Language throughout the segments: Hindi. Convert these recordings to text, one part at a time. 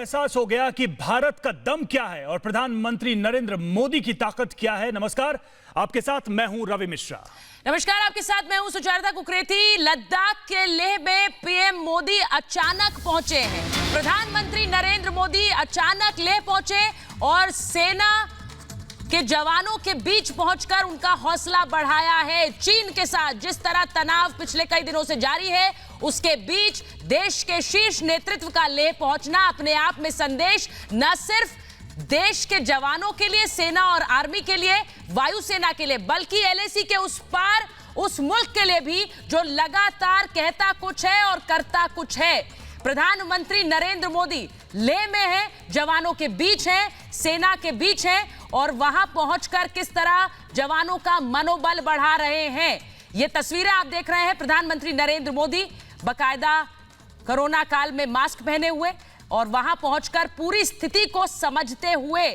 एहसास हो गया कि भारत का दम क्या है और प्रधानमंत्री नरेंद्र मोदी की ताकत क्या है। नमस्कार, आपके साथ मैं हूं रवि मिश्रा। नमस्कार, आपके साथ मैं हूं सुचारिता कुकरेती। लद्दाख के लेह में पीएम मोदी अचानक पहुंचे हैं। प्रधानमंत्री नरेंद्र मोदी अचानक लेह पहुंचे और सेना के जवानों के बीच पहुंचकर उनका हौसला बढ़ाया है। चीन के साथ जिस तरह तनाव पिछले कई दिनों से जारी है, उसके बीच देश के शीर्ष नेतृत्व का लेह पहुंचना अपने आप में संदेश न सिर्फ देश के जवानों के लिए, सेना और आर्मी के लिए, वायुसेना के लिए, बल्कि एलएसी के उस पार उस मुल्क के लिए भी जो लगातार कहता कुछ है और करता कुछ है। प्रधानमंत्री नरेंद्र मोदी लेह में है, जवानों के बीच है, सेना के बीच है और वहां पहुंचकर किस तरह जवानों का मनोबल बढ़ा रहे हैं। ये तस्वीरें आप देख रहे हैं। प्रधानमंत्री नरेंद्र मोदी बकायदा कोरोना काल में मास्क पहने हुए और वहां पहुंचकर पूरी स्थिति को समझते हुए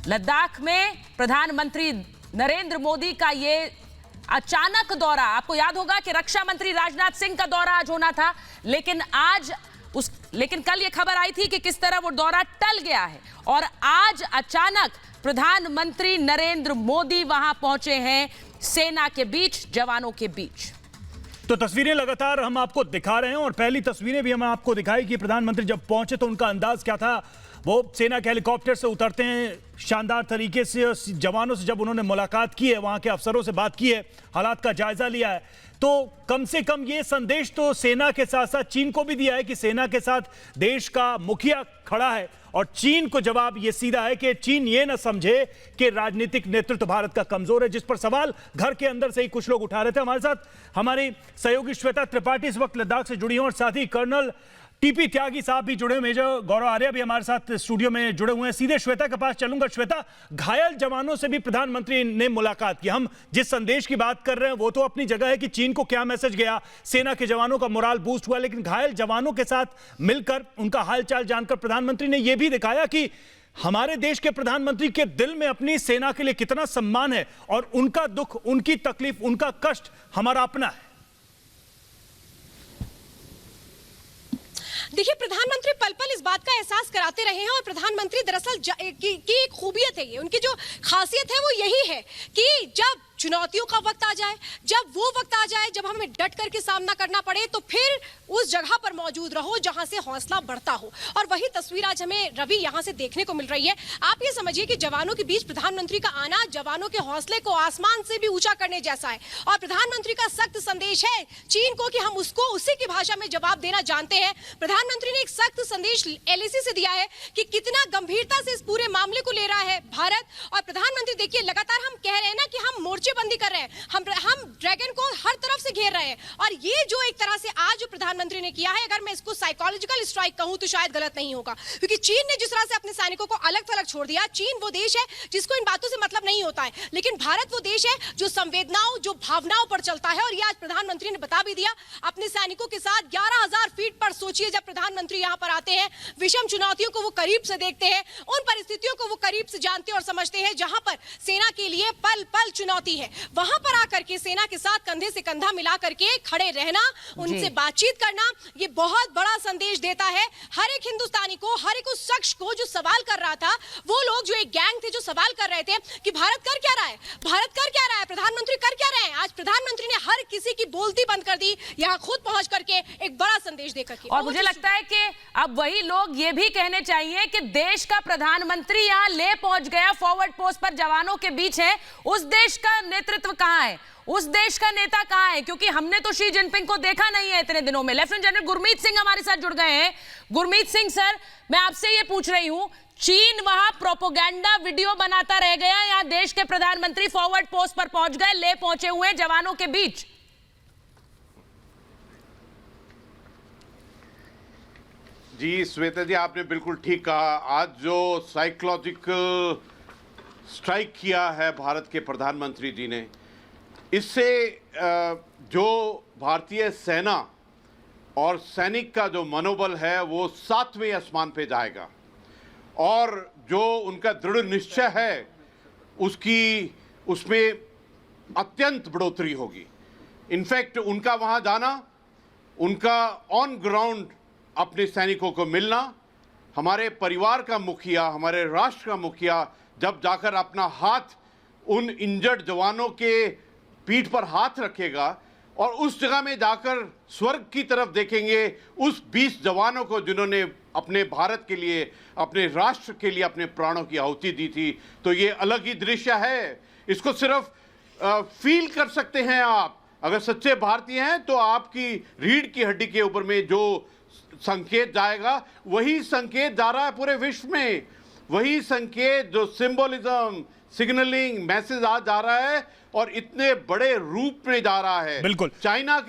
लद्दाख में प्रधानमंत्री नरेंद्र मोदी का ये अचानक दौरा, आपको याद होगा कि रक्षा मंत्री राजनाथ सिंह का दौरा आज होना था, लेकिन कल ये खबर आई थी कि किस तरह वो दौरा टल गया है और आज अचानक प्रधानमंत्री नरेंद्र मोदी वहां पहुंचे हैं, सेना के बीच, जवानों के बीच। तो तस्वीरें लगातार हम आपको दिखा रहे हैं और पहली तस्वीरें भी हम आपको दिखाई कि प्रधानमंत्री जब पहुंचे तो उनका अंदाज क्या था। वो सेना के हेलीकॉप्टर से उतरते हैं, शानदार तरीके से जवानों से जब उन्होंने मुलाकात की है, वहां के अफसरों से बात की है, हालात का जायजा लिया है, तो कम से कम ये संदेश तो सेना के साथ साथ चीन को भी दिया है कि सेना के साथ देश का मुखिया खड़ा है। और चीन को जवाब ये सीधा है कि चीन ये न समझे कि राजनीतिक नेतृत्व भारत का कमजोर है, जिस पर सवाल घर के अंदर से ही कुछ लोग उठा रहे थे। हमारे साथ हमारी सहयोगी श्वेता त्रिपाठी इस वक्त लद्दाख से जुड़ी हैं और साथ ही कर्नल टीपी त्यागी साहब भी जुड़े, मेजर गौरव आर्या भी हमारे साथ स्टूडियो में जुड़े हुए हैं। सीधे श्वेता के पास चलूंगा। श्वेता, घायल जवानों से भी प्रधानमंत्री ने मुलाकात की। हम जिस संदेश की बात कर रहे हैं वो तो अपनी जगह है कि चीन को क्या मैसेज गया, सेना के जवानों का मोराल बूस्ट हुआ, लेकिन घायल जवानों के साथ मिलकर उनका हालचाल जानकर प्रधानमंत्री ने यह भी दिखाया कि हमारे देश के प्रधानमंत्री के दिल में अपनी सेना के लिए कितना सम्मान है और उनका दुख, उनकी तकलीफ, उनका कष्ट हमारा अपना है। देखिए, प्रधानमंत्री पल पल इस बात का एहसास कराते रहे हैं और प्रधानमंत्री दरअसल की एक खूबियत है, ये उनकी जो खासियत है वो यही है कि जब चुनौतियों का वक्त आ जाए, जब वो वक्त आ जाए जब हमें डट करके सामना करना पड़े, तो फिर उस जगह पर मौजूद रहो जहां से हौसला बढ़ता हो। और वही तस्वीर आज हमें रवि यहां से देखने को मिल रही है। आप ये समझिए कि जवानों के बीच प्रधानमंत्री का आना जवानों के हौसले को आसमान से भी ऊंचा करने जैसा है और प्रधानमंत्री का सख्त संदेश है चीन को कि हम उसको उसी की भाषा में जवाब देना जानते हैं। प्रधानमंत्री ने एक सख्त संदेश एलएसी से दिया है कि कितना गंभीरता से इस पूरे मामले को ले रहा है भारत। और प्रधानमंत्री देखिए, लगातार हम कह रहे हैं ना कि हम मोर्चेबंदी कर रहे हैं, हम ड्रैगन को हर तरफ से घेर रहे हैं और ये जो एक तरह से आज जो प्रधानमंत्री ने किया है, अगर मैं इसको साइकोलॉजिकल स्ट्राइक कहूं तो शायद गलत नहीं होगा, क्योंकि चीन ने जिस तरह से अपने सैनिकों को अलग थलग छोड़ दिया। चीन वो देश है जिसको इन बातों से मतलब नहीं होता है, लेकिन भारत वो देश है जो संवेदनाओं, जो भावनाओं पर चलता है। और ये आज प्रधानमंत्री ने बता भी दिया अपने सैनिकों के साथ 11,000 फीट पर। सोचिए, जब प्रधानमंत्री यहाँ पर आते हैं, विषम चुनौतियों को वो करीब से देखते हैं, उन परिस्थितियों को वो करीब से जानते और समझते हैं जहां पर सेना के लिए पल पल चुनौती है। वहां पर आकर के सेना के साथ कंधे से कंधा मिला करके खड़े रहना, उनसे बातचीत करना, ये बहुत बड़ा संदेश देता है हर एक हिंदुस्तानी को, हर एक उस शख्स को जो सवाल कर रहा था। वो लोग जो एक गैंग थे जो सवाल कर रहे थे कि भारत कर क्या रहा है, भारत कर क्या रहा है, प्रधानमंत्री कर क्या रहे हैं, आज प्रधानमंत्री ने हर किसी की बोलती बंद कर दी, यहाँ खुद पहुंच करके एक बड़ा संदेश देकर के। और मुझे लगता है कि अब वही लोग ये भी कहने चाहिए कि देश का प्रधानमंत्री यहाँ ले पहुंच गया, फॉरवर्ड पोस्ट पर जवानों के बीच है, उस देश का नेतृत्व कहां है, उस देश का नेता कहां है? क्योंकि हमने तो शी जिनपिंग को देखा नहीं है इतने दिनों में। लेफ्टिनेंट जनरल गुरमीत सिंह हमारे साथ जुड़ गए हैं। गुरमीत सिंह सर, मैं आपसे ये पूछ रही हूं, चीन वहां प्रोपोगेंडा वीडियो बनाता रह गया, यहाँ देश के प्रधानमंत्री फॉरवर्ड पोस्ट पर पहुंच गए, ले पहुंचे हुए जवानों के बीच। जी श्वेता जी, आपने बिल्कुल ठीक कहा। आज जो साइकोलॉजिकल स्ट्राइक किया है भारत के प्रधानमंत्री जी ने, इससे जो भारतीय सेना और सैनिक का जो मनोबल है वो 7वें आसमान पे जाएगा और जो उनका दृढ़ निश्चय है उसमें अत्यंत बढ़ोतरी होगी। इनफैक्ट उनका वहाँ जाना, उनका ऑन ग्राउंड अपने सैनिकों को मिलना, हमारे परिवार का मुखिया, हमारे राष्ट्र का मुखिया जब जाकर अपना हाथ उन इंजर्ड जवानों के पीठ पर हाथ रखेगा और उस जगह में जाकर स्वर्ग की तरफ देखेंगे उस 20 जवानों को जिन्होंने अपने भारत के लिए, अपने राष्ट्र के लिए अपने प्राणों की आहुति दी थी, तो ये अलग ही दृश्य है। इसको सिर्फ फील कर सकते हैं आप। अगर सच्चे भारतीय हैं तो आपकी रीढ़ की हड्डी के ऊपर में जो संकेत जाएगा वही संकेत जा रहा है पूरे विश्व में, वही संकेत जो सिंबोलिज्म, सिग्नलिंग मैसेज आज जा रहा है और इतने बड़े रूप में जा रहा है। बिल्कुल। चाइना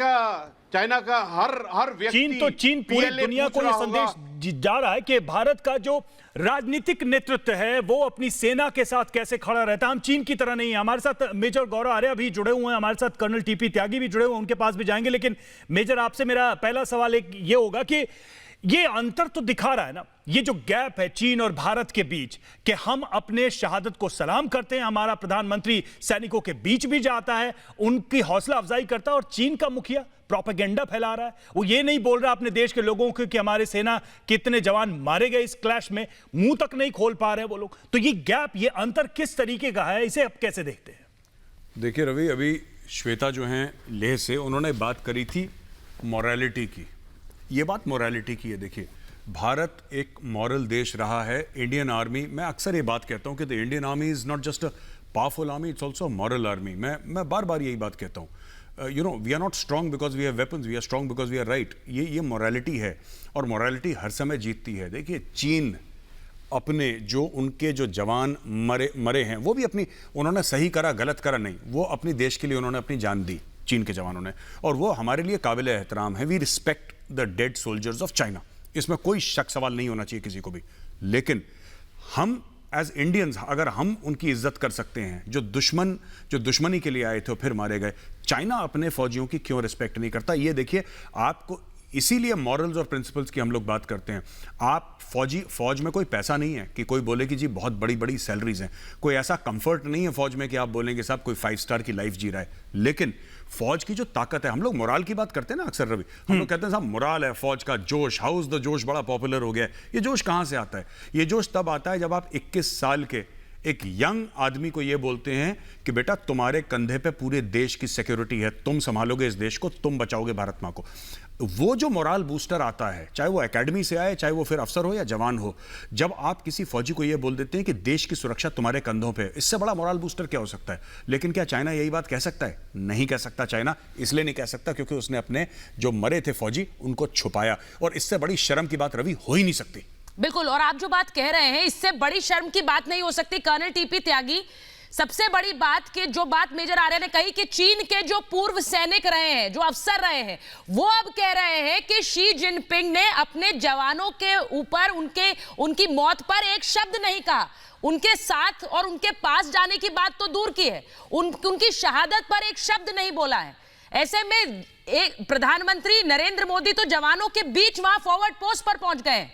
का हर व्यक्ति चीन पूरी दुनिया को ये संदेश जा रहा है कि भारत का जो राजनीतिक नेतृत्व है वो अपनी सेना के साथ कैसे खड़ा रहता है। हम चीन की तरह नहीं है। हमारे साथ मेजर गौरव आर्या भी जुड़े हुए हैं, हमारे साथ कर्नल टीपी त्यागी भी जुड़े हुए हैं, उनके पास भी जाएंगे। लेकिन मेजर, आपसे मेरा पहला सवाल एक ये होगा कि ये अंतर तो दिखा रहा है ना, ये जो गैप है चीन और भारत के बीच, कि हम अपने शहादत को सलाम करते हैं, हमारा प्रधानमंत्री सैनिकों के बीच भी जाता है, उनकी हौसला अफजाई करता है, और चीन का मुखिया प्रोपेगेंडा फैला रहा है। वो ये नहीं बोल रहा अपने देश के लोगों को कि हमारे सेना कितने जवान मारे गए इस क्लैश में, मुंह तक नहीं खोल पा रहे वो लोग। तो ये गैप, ये अंतर किस तरीके का है, इसे आप कैसे देखते हैं? देखिए रवि, अभी श्वेता जो हैं लेह से, उन्होंने बात करी थी मॉरलिटी की। ये बात मॉरलिटी की है। देखिए, भारत एक मॉरल देश रहा है। इंडियन आर्मी, मैं अक्सर ये बात कहता हूँ कि the Indian army is not just a powerful army, it's also moral army. मैं बार बार यही बात कहता हूँ। We are not strong because we have weapons, we are strong because we are right. ये मॉरलिटी है और मॉरलिटी हर समय जीतती है। देखिए, चीन अपने उनके जो जवान मरे हैं, वो भी अपनी, उन्होंने सही करा गलत करा नहीं, वो अपने देश के लिए उन्होंने अपनी जान दी, चीन के जवानों ने, और वो हमारे लिए काबिल एहतराम है। We respect the dead soldiers of China, इसमें कोई शक सवाल नहीं होना चाहिए किसी को भी। लेकिन हम एज इंडियंस, अगर हम उनकी इज्जत कर सकते हैं, जो दुश्मनी के लिए आए थे और फिर मारे गए, चाइना अपने फौजियों की क्यों रिस्पेक्ट नहीं करता? ये देखिए, आपको इसीलिए मॉरल्स और प्रिंसिपल्स की हम लोग बात करते हैं। आप फौज में कोई पैसा नहीं है कि कोई बोले कि जी बहुत बड़ी बड़ी सैलरीज हैं, कोई ऐसा कंफर्ट नहीं है फौज में कि आप बोलेंगे साहब कोई 5 स्टार की लाइफ जी रहा है। लेकिन फौज की जो ताकत है, हम लोग मोराल की बात करते हैं ना अक्सर रवि, हम लोग कहते हैं साहब मोराल है, फौज का जोश, हाउस द जोश बड़ा पॉपुलर हो गया है। ये जोश कहां से आता है? ये जोश तब आता है जब आप 21 साल के एक यंग आदमी को ये बोलते हैं कि बेटा तुम्हारे कंधे पे पूरे देश की सिक्योरिटी है, तुम संभालोगे इस देश को, तुम बचाओगे भारत मां को। वो जो मोराल बूस्टर आता है, चाहे वो एकेडमी से आए, चाहे वो फिर अफसर हो या जवान हो, जब आप किसी फौजी को ये बोल देते हैं कि देश की सुरक्षा तुम्हारे कंधों पे, इससे बड़ा मोराल बूस्टर क्या हो सकता है? लेकिन क्या चाइना यही बात कह सकता है? नहीं कह सकता। चाइना इसलिए नहीं कह सकता क्योंकि उसने अपने जो मरे थे फौजी उनको छुपाया, और इससे बड़ी शर्म की बात रवि हो ही नहीं सकती। बिल्कुल, और आप जो बात कह रहे हैं इससे बड़ी शर्म की बात नहीं हो सकती। कर्नल टीपी त्यागी, सबसे बड़ी बात कि जो बात मेजर आर्या ने कही कि चीन के जो पूर्व सैनिक रहे हैं, जो अफसर रहे हैं, वो अब कह रहे हैं कि शी जिनपिंग ने अपने जवानों के ऊपर उनकी मौत पर एक शब्द नहीं कहा। उनके साथ और उनके पास जाने की बात तो दूर की है, उनकी शहादत पर एक शब्द नहीं बोला है। ऐसे में एक प्रधानमंत्री नरेंद्र मोदी तो जवानों के बीच वहां फॉरवर्ड पोस्ट पर पहुंच गए।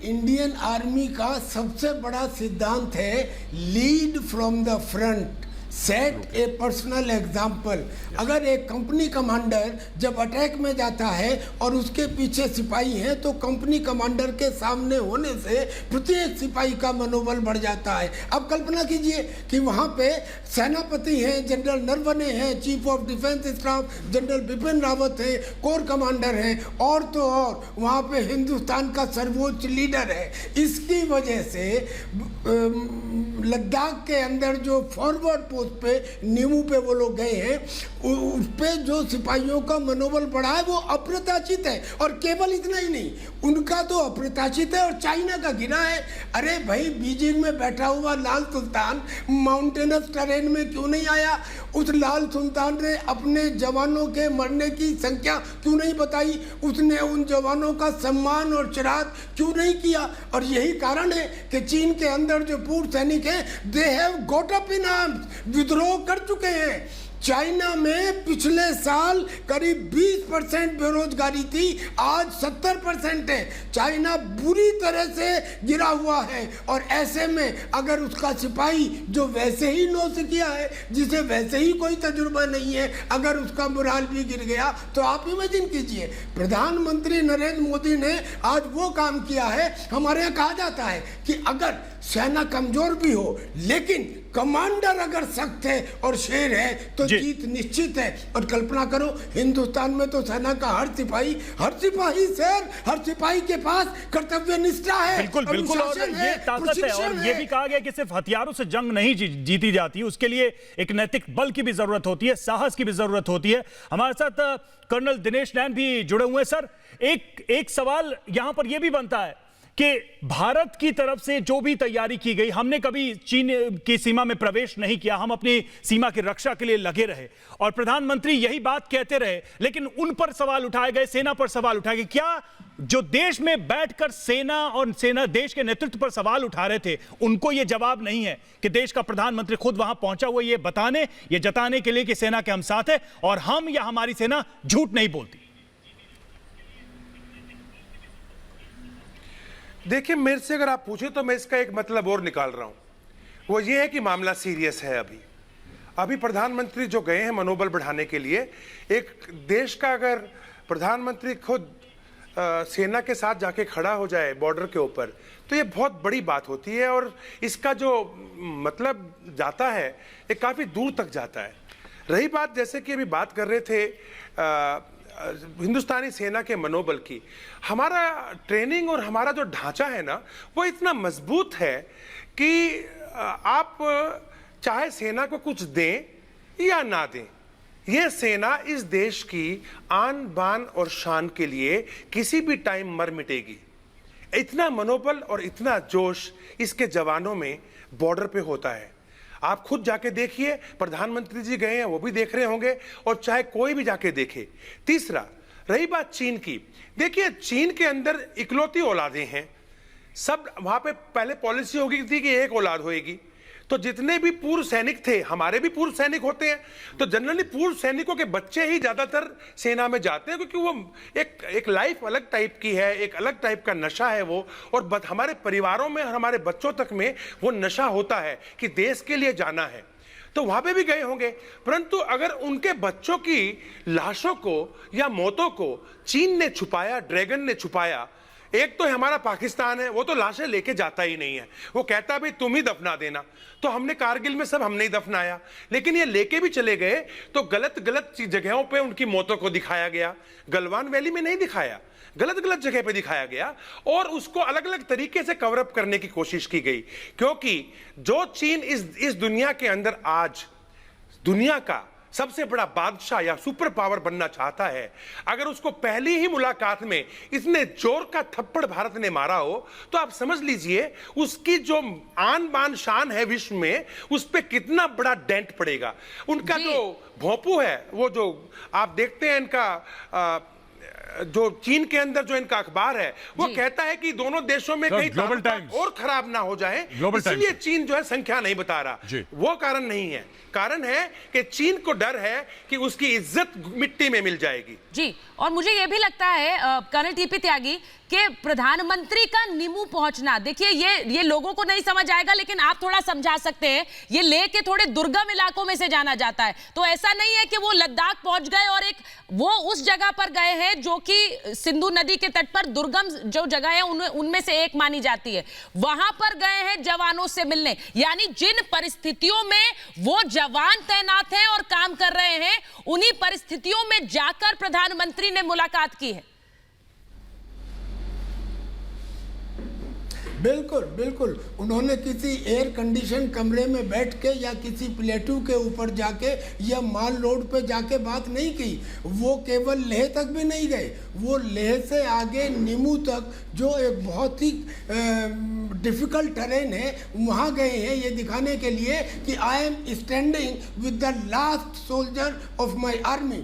इंडियन आर्मी का सबसे बड़ा सिद्धांत है lead from the front, set A personal example. अगर एक कंपनी कमांडर जब अटैक में जाता है और उसके पीछे सिपाही हैं, तो कंपनी कमांडर के सामने होने से प्रत्येक सिपाही का मनोबल बढ़ जाता है। अब कल्पना कीजिए कि वहाँ पे सेनापति हैं, जनरल नरवणे हैं, chief of defence staff general Bipin Rawat हैं, कोर कमांडर हैं, और तो और वहाँ पे हिंदुस्तान का सर्वोच्च लीडर है। इसकी वजह से लद्दाख के अंदर जो फॉरवर्ड पोस्ट पे, नीमू पे वो लोग गए हैं, उस पे जो सिपाहियों का मनोबल बढ़ा है वो अप्रत्याशित है। और केवल इतना ही नहीं, उनका तो अप्रत्याशित है और चाइना का गिरा है। अरे भाई, बीजिंग में बैठा हुआ लाल सुल्तान माउंटेनस टेरेन में क्यों नहीं आया? उस लाल सुल्तान ने अपने जवानों के मरने की संख्या क्यों नहीं बताई? उसने उन जवानों का सम्मान और श्राद्ध क्यों नहीं किया? और यही कारण है कि चीन के अंदर जो पूर्व सैनिक हैं, they have got up in arms, विद्रोह कर चुके हैं। चाइना में पिछले साल करीब 20% बेरोजगारी थी, आज 70% है। चाइना बुरी तरह से गिरा हुआ है, और ऐसे में अगर उसका सिपाही जो वैसे ही नौसिखिया है, जिसे वैसे ही कोई तजुर्बा नहीं है, अगर उसका मोराल भी गिर गया तो आप इमेजिन कीजिए। प्रधानमंत्री नरेंद्र मोदी ने आज वो काम किया है। हमारे यहाँ कहा जाता है कि अगर सेना कमजोर भी हो लेकिन कमांडर अगर सख्त है और शेर है तो जीत निश्चित है। और कल्पना करो, हिंदुस्तान में तो सेना का हर सिपाही शेर, हर सिपाही के पास कर्तव्य निष्ठा है। बिल्कुल बिल्कुल, और ये ताकत है। और ये भी कहा गया कि सिर्फ हथियारों से जंग नहीं जीती जाती, उसके लिए एक नैतिक बल की भी जरूरत होती है, साहस की भी जरूरत होती है। हमारे साथ कर्नल दिनेश नैन भी जुड़े हुए हैं। सर, एक सवाल यहां पर यह भी बनता है कि भारत की तरफ से जो भी तैयारी की गई, हमने कभी चीन की सीमा में प्रवेश नहीं किया, हम अपनी सीमा की रक्षा के लिए लगे रहे और प्रधानमंत्री यही बात कहते रहे, लेकिन उन पर सवाल उठाए गए, सेना पर सवाल उठाए गए। क्या जो देश में बैठकर सेना देश के नेतृत्व पर सवाल उठा रहे थे, उनको यह जवाब नहीं है कि देश का प्रधानमंत्री खुद वहां पहुंचा हुआ ये बताने, ये जताने के लिए कि सेना के हम साथ है और हम या हमारी सेना झूठ नहीं बोलती? देखिए, मेरे से अगर आप पूछे तो मैं इसका एक मतलब और निकाल रहा हूं। वो ये है कि मामला सीरियस है। अभी प्रधानमंत्री जो गए हैं मनोबल बढ़ाने के लिए, एक देश का अगर प्रधानमंत्री खुद सेना के साथ जाके खड़ा हो जाए बॉर्डर के ऊपर, तो ये बहुत बड़ी बात होती है और इसका जो मतलब जाता है ये काफ़ी दूर तक जाता है। रही बात, जैसे कि अभी बात कर रहे थे हिंदुस्तानी सेना के मनोबल की, हमारा ट्रेनिंग और हमारा जो ढांचा है ना, वो इतना मजबूत है कि आप चाहे सेना को कुछ दें या ना दें, ये सेना इस देश की आन बान और शान के लिए किसी भी टाइम मर मिटेगी। इतना मनोबल और इतना जोश इसके जवानों में बॉर्डर पे होता है। आप खुद जाके देखिए, प्रधानमंत्री जी गए हैं, वो भी देख रहे होंगे, और चाहे कोई भी जाके देखे। तीसरा, रही बात चीन की, देखिए चीन के अंदर इकलौती औलादें हैं सब। वहां पे पहले पॉलिसी हो गई थी कि एक औलाद होएगी, तो जितने भी पूर्व सैनिक थे, हमारे भी पूर्व सैनिक होते हैं, तो जनरली पूर्व सैनिकों के बच्चे ही ज्यादातर सेना में जाते हैं, क्योंकि वो एक लाइफ अलग टाइप की है, एक अलग टाइप का नशा है वो। और हमारे परिवारों में और हमारे बच्चों तक में वो नशा होता है कि देश के लिए जाना है, तो वहां पे भी गए होंगे। परंतु अगर उनके बच्चों की लाशों को या मौतों को चीन ने छुपाया, ड्रैगन ने छुपाया, एक तो हमारा पाकिस्तान है, वो तो लाशें लेके जाता ही नहीं है, वो कहता भाई तुम ही दफना देना। तो हमने कारगिल में सब हमने ही दफनाया, लेकिन ये लेके भी चले गए तो गलत गलत जगहों पे उनकी मौतों को दिखाया गया। गलवान वैली में नहीं दिखाया, गलत गलत जगह पे दिखाया गया और उसको अलग अलग तरीके से कवर अप करने की कोशिश की गई। क्योंकि जो चीन इस दुनिया के अंदर आज दुनिया का सबसे बड़ा बादशाह या सुपर पावर बनना चाहता है, अगर उसको पहली ही मुलाकात में इतने जोर का थप्पड़ भारत ने मारा हो, तो आप समझ लीजिए उसकी जो आन बान शान है विश्व में, उस पे कितना बड़ा डेंट पड़ेगा। उनका जो भोंपू है, वो जो आप देखते हैं इनका जो चीन के अंदर जो इनका अखबार है, वो कहता है कि दोनों देशों में कहीं ताल्लुकात और खराब ना हो जाए, इसलिए चीन जो है संख्या नहीं बता रहा। वो कारण नहीं है, कारण है कि चीन को डर है कि उसकी इज्जत मिट्टी में मिल जाएगी। जी, और मुझे यह भी लगता है कर्नल टीपी त्यागी कि प्रधानमंत्री का निमू पहुंचना, देखिए ये लोगों को नहीं समझ आएगा, लेकिन आप थोड़ा समझा सकते हैं। ये लेह के थोड़े दुर्गम इलाकों में से जाना जाता है, तो ऐसा नहीं है कि वो लद्दाख पहुंच गए और वो उस जगह पर गए हैं जो कि सिंधु नदी के तट पर दुर्गम जो जगह है उनमें से एक मानी जाती है। वहां पर गए हैं जवानों से मिलने, यानी जिन परिस्थितियों में वो जवान तैनात हैं और काम कर रहे हैं, उन्हीं परिस्थितियों में जाकर प्रधानमंत्री ने मुलाकात की है। बिल्कुल बिल्कुल, उन्होंने किसी एयर कंडीशन कमरे में बैठ के या किसी प्लेटू के ऊपर जाके या माल रोड पे जाके बात नहीं की। वो केवल लेह तक भी नहीं गए, वो लेह से आगे निमू तक जो एक बहुत ही डिफिकल्ट टेरेन है, वहाँ गए हैं ये दिखाने के लिए कि I am standing with the last soldier of my army.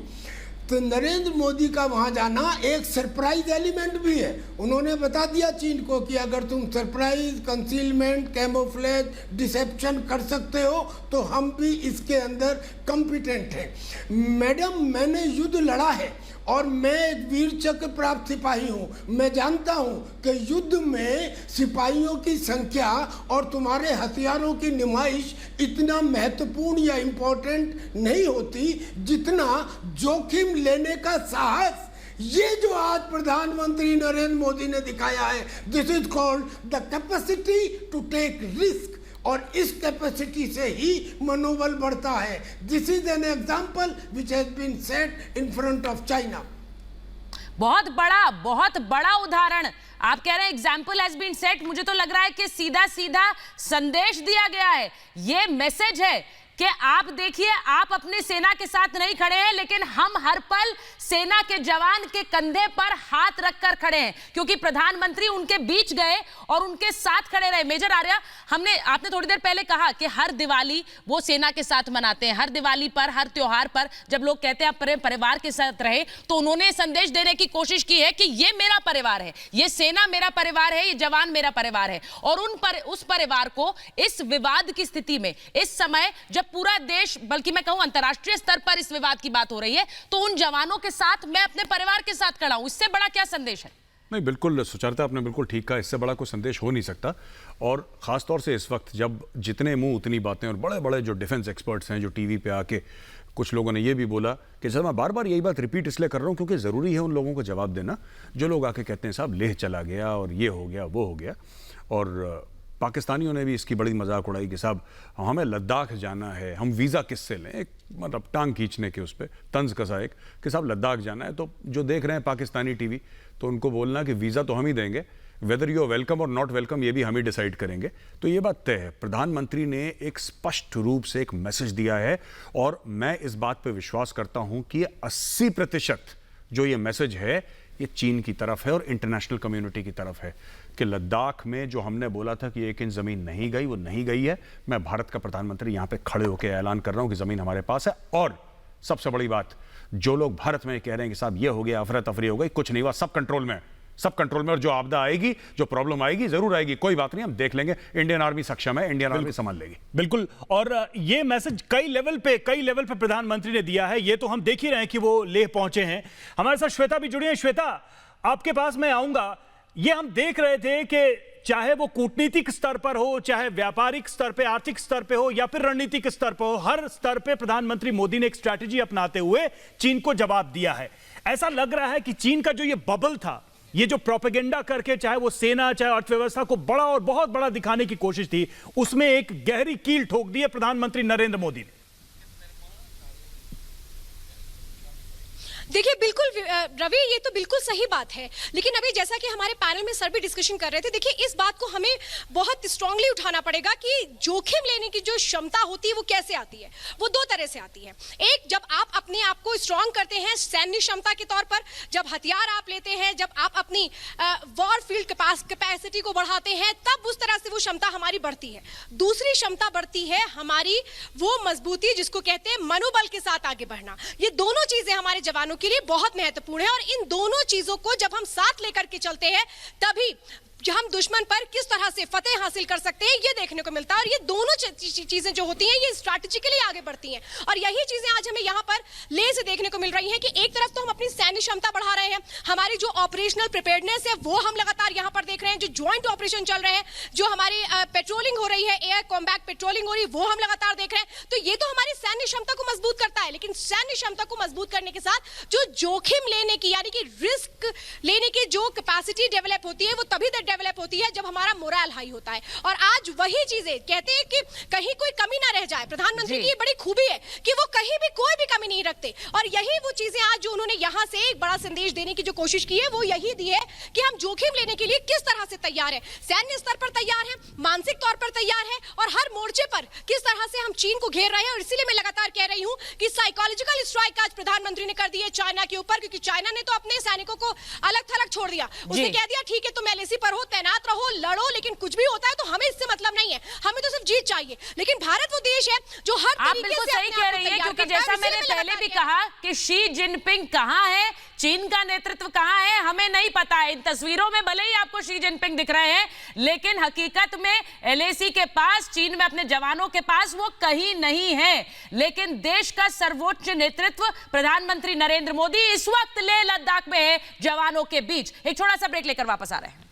तो नरेंद्र मोदी का वहां जाना एक सरप्राइज एलिमेंट भी है। उन्होंने बता दिया चीन को कि अगर तुम सरप्राइज, कंसीलमेंट, कैमोफ्लेज, डिसेप्शन कर सकते हो तो हम भी इसके अंदर कॉम्पिटेंट हैं। मैडम, मैंने युद्ध लड़ा है और मैं एक वीर चक्र प्राप्त सिपाही हूँ। मैं जानता हूँ कि युद्ध में सिपाहियों की संख्या और तुम्हारे हथियारों की नुमाइश इतना महत्वपूर्ण या इम्पोर्टेंट नहीं होती जितना जोखिम लेने का साहस। ये जो आज प्रधानमंत्री नरेंद्र मोदी ने दिखाया है, this is called the capacity to take risk, और इस कैपेसिटी से ही मनोबल बढ़ता है। This is an example which has been set in front of China. बहुत बड़ा उदाहरण आप कह रहे हैं, एग्जाम्पल हैज बीन सेट। मुझे तो लग रहा है कि सीधा सीधा संदेश दिया गया है। ये मैसेज है कि आप देखिए, आप अपनी सेना के साथ नहीं खड़े हैं, लेकिन हम हर पल सेना के जवान के कंधे पर हाथ रखकर खड़े हैं, क्योंकि प्रधानमंत्री उनके बीच गए और उनके साथ खड़े रहे। मेजर आर्या, आपने थोड़ी देर पहले कहा कि हर दिवाली वो सेना के साथ मनाते हैं। हर दिवाली पर, हर त्योहार पर जब लोग कहते हैं आप परिवार के साथ रहे, तो उन्होंने संदेश देने की कोशिश की है कि ये मेरा परिवार है, ये सेना मेरा परिवार है, ये जवान मेरा परिवार है। और उस परिवार को इस विवाद की स्थिति में, इस समय जब पूरा देश, बल्कि मैं कहूं अंतर्राष्ट्रीय स्तर पर इस विवाद की बात हो रही है, तो उन जवानों के साथ मैं अपने परिवार के साथ खड़ा हूं। इससे बड़ा क्या संदेश है? नहीं, बिल्कुल सुचरिता, आपने बिल्कुल ठीक कहा। इससे बड़ा कोई संदेश हो नहीं सकता। और ख़ासतौर से इस वक्त जब जितने मुंह उतनी बातें, और बड़े बड़े जो डिफेंस एक्सपर्ट्स हैं जो टीवी पे आके, कुछ लोगों ने ये भी बोला कि सर मैं बार बार यही बात रिपीट इसलिए कर रहा हूँ क्योंकि ज़रूरी है उन लोगों को जवाब देना जो लोग आके कहते हैं साहब लेह चला गया और ये हो गया वो हो गया। और पाकिस्तानियों ने भी इसकी बड़ी मजाक उड़ाई कि साहब हमें लद्दाख जाना है, हम वीज़ा किससे लें, एक मतलब टांग खींचने के उस पर तंज कसा एक कि साहब लद्दाख जाना है। तो जो देख रहे हैं पाकिस्तानी टीवी, तो उनको बोलना कि वीज़ा तो हम ही देंगे, वेदर यू आर वेलकम और नॉट वेलकम ये भी हम ही डिसाइड करेंगे। तो ये बात तय है। प्रधानमंत्री ने एक स्पष्ट रूप से एक मैसेज दिया है और मैं इस बात पर विश्वास करता हूँ कि 80% जो ये मैसेज है ये चीन की तरफ है और इंटरनेशनल कम्युनिटी की तरफ है कि लद्दाख में जो हमने बोला था कि 1 इंच ज़मीन नहीं गई, वो नहीं गई है। मैं भारत का प्रधानमंत्री यहाँ पे खड़े होकर ऐलान कर रहा हूँ कि ज़मीन हमारे पास है। और सबसे बड़ी बात, जो लोग भारत में कह रहे हैं कि साहब ये हो गया, अफरा तफरी हो गई, कुछ नहीं हुआ, सब कंट्रोल में है, सब कंट्रोल में। और जो आपदा आएगी, जो प्रॉब्लम आएगी, जरूर आएगी, कोई बात नहीं, हम देख लेंगे। इंडियन आर्मी सक्षम है, इंडियन आर्मी संभाल लेगी। बिल्कुल। और ये मैसेज कई लेवल पे प्रधानमंत्री ने दिया है। ये तो हम देख ही रहे हैं कि वो लेह पहुंचे हैं। हमारे साथ श्वेता भी जुड़ी है। श्वेता, आपके पास मैं आऊंगा। ये हम देख रहे थे कि चाहे वो कूटनीतिक स्तर पर हो, चाहे व्यापारिक स्तर पे, आर्थिक स्तर पे हो, या फिर रणनीतिक स्तर पर हो, हर स्तर पे प्रधानमंत्री मोदी ने एक स्ट्रैटेजी अपनाते हुए चीन को जवाब दिया है। ऐसा लग रहा है कि चीन का जो ये बबल था, ये जो प्रोपेगेंडा करके चाहे वो सेना चाहे अर्थव्यवस्था को बड़ा और बहुत बड़ा दिखाने की कोशिश थी, उसमें एक गहरी कील ठोक दी है प्रधानमंत्री नरेंद्र मोदी ने। देखिए बिल्कुल रवि, ये तो बिल्कुल सही बात है, लेकिन अभी जैसा कि हमारे पैनल में सर भी डिस्कशन कर रहे थे, देखिए इस बात को हमें बहुत स्ट्रांगली उठाना पड़ेगा कि जोखिम लेने की जो क्षमता होती है वो कैसे आती है। वो दो तरह से आती है। एक, जब आप अपने आप को स्ट्रांग करते हैं सैन्य क्षमता के तौर पर, जब हथियार आप लेते हैं, जब आप अपनी वॉर फील्ड कैपेसिटी को बढ़ाते हैं, तब उस तरह से वो क्षमता हमारी बढ़ती है। दूसरी क्षमता बढ़ती है हमारी वो मजबूती जिसको कहते हैं मनोबल के साथ आगे बढ़ना। ये दोनों चीजें हमारे जवानों के लिए बहुत महत्वपूर्ण है और इन दोनों चीजों को जब हम साथ लेकर के चलते हैं, तभी हम दुश्मन पर किस तरह से फतेह हासिल कर सकते हैं ये देखने को मिलता है। और ये दोनों चीजें जो होती हैं ये स्ट्रैटेजिकली आगे बढ़ती हैं और यही चीजें आज हमें यहाँ पर लेह से देखने को मिल रही हैं कि एक तरफ तो हम अपनी सैन्य क्षमता बढ़ा रहे हैं, हमारी जो ऑपरेशनल प्रिपेयर्डनेस है वो हम लगातार यहाँ पर देख रहे हैं, जो ज्वाइंट ऑपरेशन चल रहे हैं, जो हमारी पेट्रोलिंग हो रही है, एयर कॉम्बैट पेट्रोलिंग हो रही है, वो हम लगातार देख रहे हैं। तो ये तो हमारी सैन्य क्षमता को मजबूत करता है, लेकिन सैन्य क्षमता को मजबूत करने के साथ जो जोखिम लेने की यानी कि रिस्क लेने की जो कैपेसिटी डेवलप होती है वो तभी तक डेवलप होती है जब हमारा मोरल हाई होता है। और आज वही चीजें कहते हैं कि कहीं कोई कमी ना रह जाए। प्रधानमंत्री की बड़ी खूबी है कि वो कहीं भी कोई भी कमी नहीं रखते और यही वो चीजें आज जो उन्होंने यहां से एक बड़ा संदेश देने की जो कोशिश की है वो यही दी है कि हम जोखिम लेने के लिए किस तरह से तैयार है, सैन्य स्तर पर तैयार है, मानसिक तौर पर तैयार है और हर मोर्चे पर किस तरह से हम चीन को घेर रहे हैं। और इसीलिए मैं लगातार कह रही हूं कि साइकोलॉजिकल स्ट्राइक आज प्रधानमंत्री ने कर दी है चाइना के ऊपर, क्योंकि चाइना ने तो अपने सैनिकों को अलग थलग छोड़ दिया। उसने कह दिया ठीक है तुम एलएसी पर हो तैनात रहो, लड़ो, लेकिन कुछ भी होता है तो हमें इससे मतलब नहीं है, हमें तो सिर्फ जीत चाहिए। लेकिन भारत वो देश है जो हर आप तरीके बिल्कुल से सही अपने कह आप को रही है, तैयार क्योंकि करता है। जैसा और इसीलिए मैंने मैं पहले लगातार भी कह- कहा कि शी जिनपिंग कहाँ है, चीन का नेतृत्व कहाँ है, हमें नहीं पता है। इन तस्वीरों में भले ही आपको शी जिनपिंग दिख रहे हैं, लेकिन हकीकत में एलएसी के पास, चीन में अपने जवानों के पास वो कहीं नहीं है। लेकिन देश का सर्वोच्च नेतृत्व प्रधानमंत्री नरेंद्र मोदी इस वक्त लेह लद्दाख में है, जवानों के बीच। एक छोटा सा ब्रेक लेकर वापस आ रहे हैं।